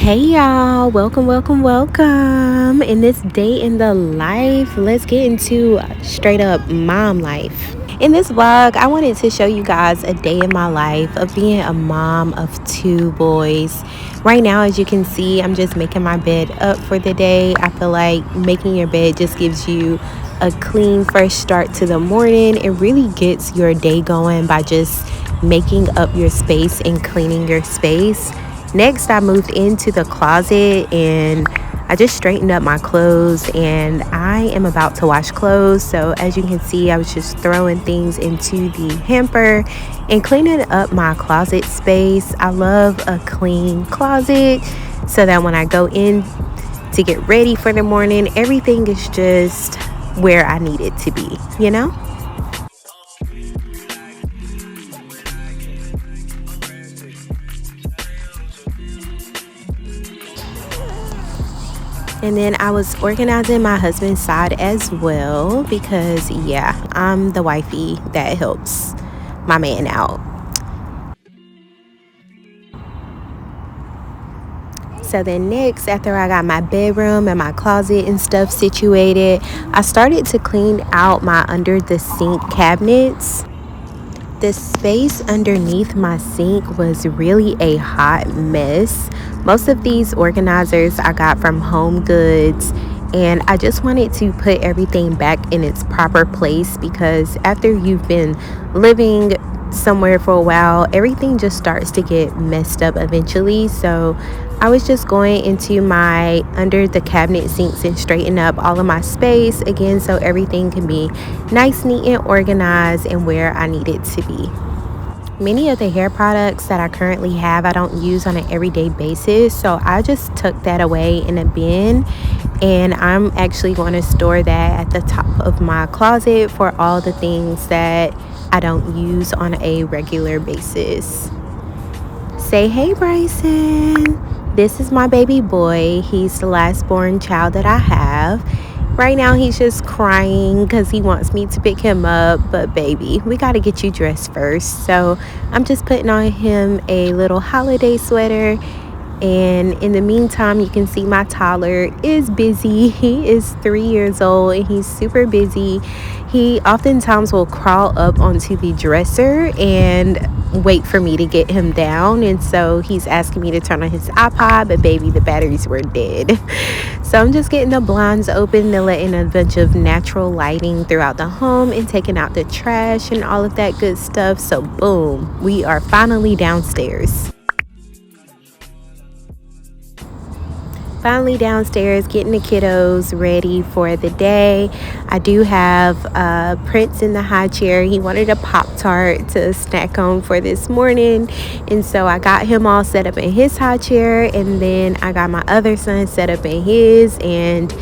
Hey y'all, welcome. In this day in the life, let's get into straight up mom life. In this vlog, I wanted to show you guys a day in my life of being a mom of two boys. Right now, as you can see, I'm just making my bed up for the day. I feel like making your bed just gives you a clean, fresh start to the morning. It really gets your day going by just making up your space and cleaning your space. Next, I moved into the closet and I just straightened up my clothes and I am about to wash clothes. So as you can see, I was just throwing things into the hamper and cleaning up my closet space. I love a clean closet so that when I go in to get ready for the morning, everything is just where I need it to be, you know? And then I was organizing my husband's side as well because, yeah, I'm the wifey that helps my man out. So then next, after I got my bedroom and my closet and stuff situated, I started to clean out my under the sink cabinets. The space underneath my sink was really a hot mess. Most of these organizers I got from Home Goods, and I just wanted to put everything back in its proper place because after you've been living somewhere for a while, everything just starts to get messed up eventually. So I was just going into my under the cabinet sinks and straighten up all of my space again so everything can be nice, neat, and organized and where I need it to be. Many of the hair products that I currently have, I don't use on an everyday basis. So I just took that away in a bin and I'm actually going to store that at the top of my closet for all the things that I don't use on a regular basis. Say hey, Bryson. This is my baby boy. He's the last born child that I have. Right now he's just crying because he wants me to pick him up, but baby, we got to get you dressed first. So I'm just putting on him a little holiday sweater, and in the meantime you can see my toddler is busy. He is 3 years old and he's super busy. He oftentimes will crawl up onto the dresser and wait for me to get him down, and so he's asking me to turn on his iPod, but baby, the batteries were dead. So I'm just getting the blinds open to let in a bunch of natural lighting throughout the home and taking out the trash and all of that good stuff. So boom, we are finally downstairs. Finally downstairs getting the kiddos ready for the day. I do have Prince in the high chair. He wanted a Pop-Tart to snack on for this morning, and so I got him all set up in his high chair, and then I got my other son set up in his, and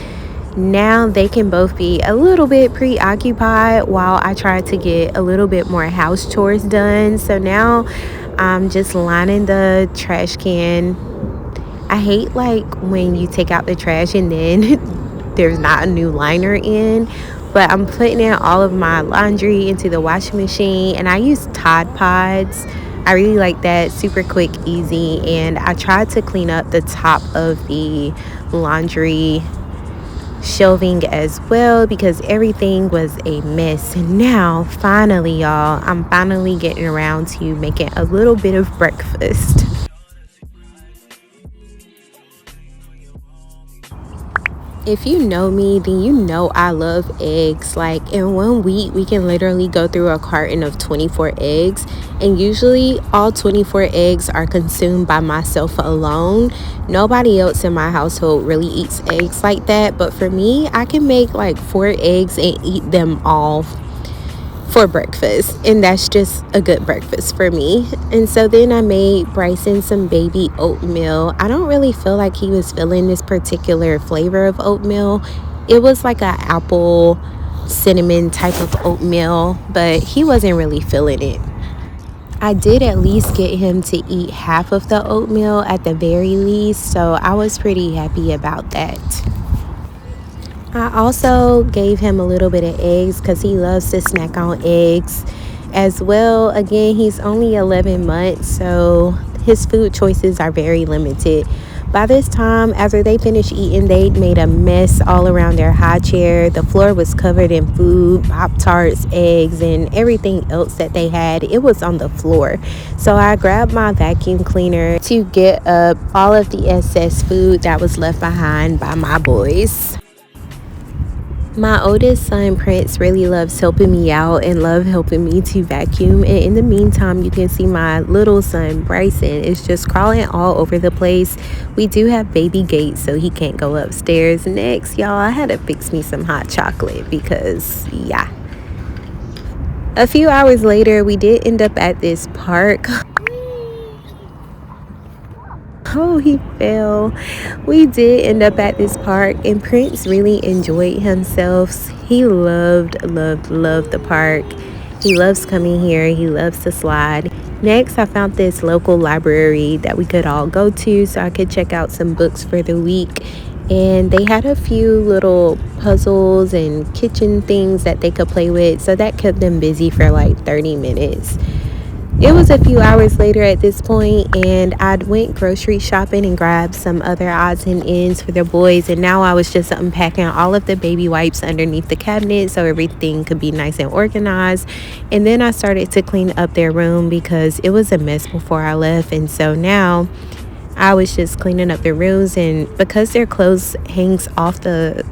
now they can both be a little bit preoccupied while I try to get a little bit more house chores done. So now I'm just lining the trash can. I hate like when you take out the trash and then there's not a new liner in, but I'm putting in all of my laundry into the washing machine, and I use Tide Pods. I really like that, super quick, easy, and I tried to clean up the top of the laundry shelving as well because everything was a mess. And now finally, y'all, I'm finally getting around to making a little bit of breakfast. If you know me, then you know I love eggs. Like in 1 week, we can literally go through a carton of 24 eggs. And usually all 24 eggs are consumed by myself alone. Nobody else in my household really eats eggs like that. But for me, I can make like 4 eggs and eat them all for breakfast, and that's just a good breakfast for me. And so then I made Bryson some baby oatmeal. I don't really feel like he was feeling this particular flavor of oatmeal. It was like a apple cinnamon type of oatmeal, but he wasn't really feeling it. I did at least get him to eat half of the oatmeal at the very least, so I was pretty happy about that. I also gave him a little bit of eggs because he loves to snack on eggs as well. Again, he's only 11 months, so his food choices are very limited. By this time, after they finished eating, they'd made a mess all around their high chair. The floor was covered in food, Pop-Tarts, eggs, and everything else that they had. It was on the floor. So I grabbed my vacuum cleaner to get up all of the excess food that was left behind by my boys. My oldest son, Prince, really loves helping me out and love helping me to vacuum. And in the meantime, you can see my little son, Bryson, is just crawling all over the place. We do have baby gates, so he can't go upstairs. Next, y'all, I had to fix me some hot chocolate because, yeah. A few hours later, we did end up at this park. Oh, he fell. We did end up at this park, and Prince really enjoyed himself. He loved the park. He loves coming here. He loves to slide. Next, I found this local library that we could all go to so I could check out some books for the week. And they had a few little puzzles and kitchen things that they could play with, so that kept them busy for like 30 minutes. It was a few hours later at this point, and I'd went grocery shopping and grabbed some other odds and ends for the boys, and now I was just unpacking all of the baby wipes underneath the cabinet so everything could be nice and organized. And then I started to clean up their room because it was a mess before I left, and so now I was just cleaning up their rooms. And because their clothes hangs off the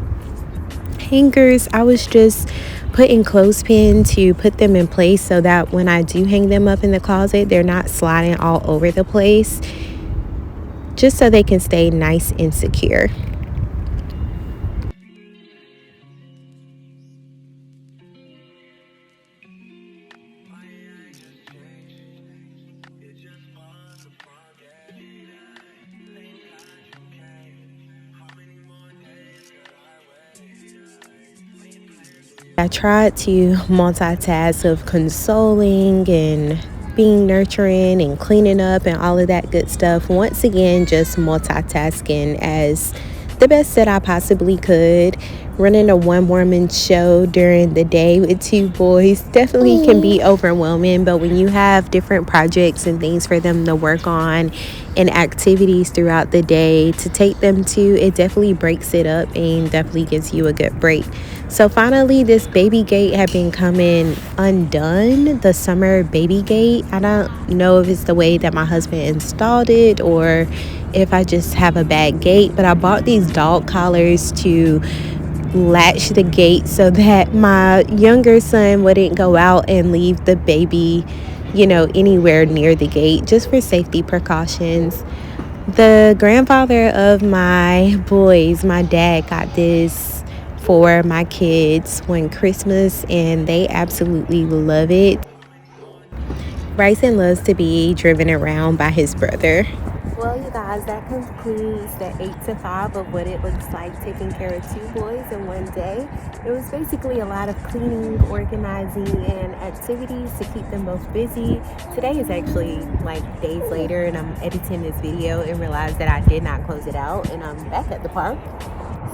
hangers, I was just putting clothespin to put them in place so that when I do hang them up in the closet, they're not sliding all over the place, just so they can stay nice and secure. I tried to multitask of consoling and being nurturing and cleaning up and all of that good stuff. Once again, just multitasking as the best that I possibly could. Running a one-woman show during the day with two boys definitely can be overwhelming, but when you have different projects and things for them to work on and activities throughout the day to take them to, it definitely breaks it up and definitely gives you a good break. So finally, this baby gate had been coming undone, the summer baby gate. I don't know if it's the way that my husband installed it or if I just have a bad gate, but I bought these dog collars to latch the gate so that my younger son wouldn't go out and leave the baby, anywhere near the gate, just for safety precautions. The grandfather of my boys, my dad, got this for my kids one Christmas, and they absolutely love it. Bryson loves to be driven around by his brother. Well, you guys, that concludes the 8 to 5 of what it looks like taking care of two boys in one day. It was basically a lot of cleaning, organizing, and activities to keep them both busy. Today is actually like days later, and I'm editing this video and realized that I did not close it out, and I'm back at the park.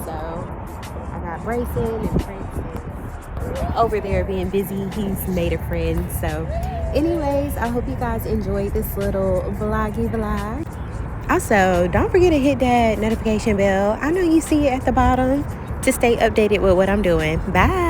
So I got Bryson and Prince over there being busy. He's made a friend. So anyways, I hope you guys enjoyed this little vloggy vlog. Also, don't forget to hit that notification bell. I know you see it at the bottom to stay updated with what I'm doing. Bye.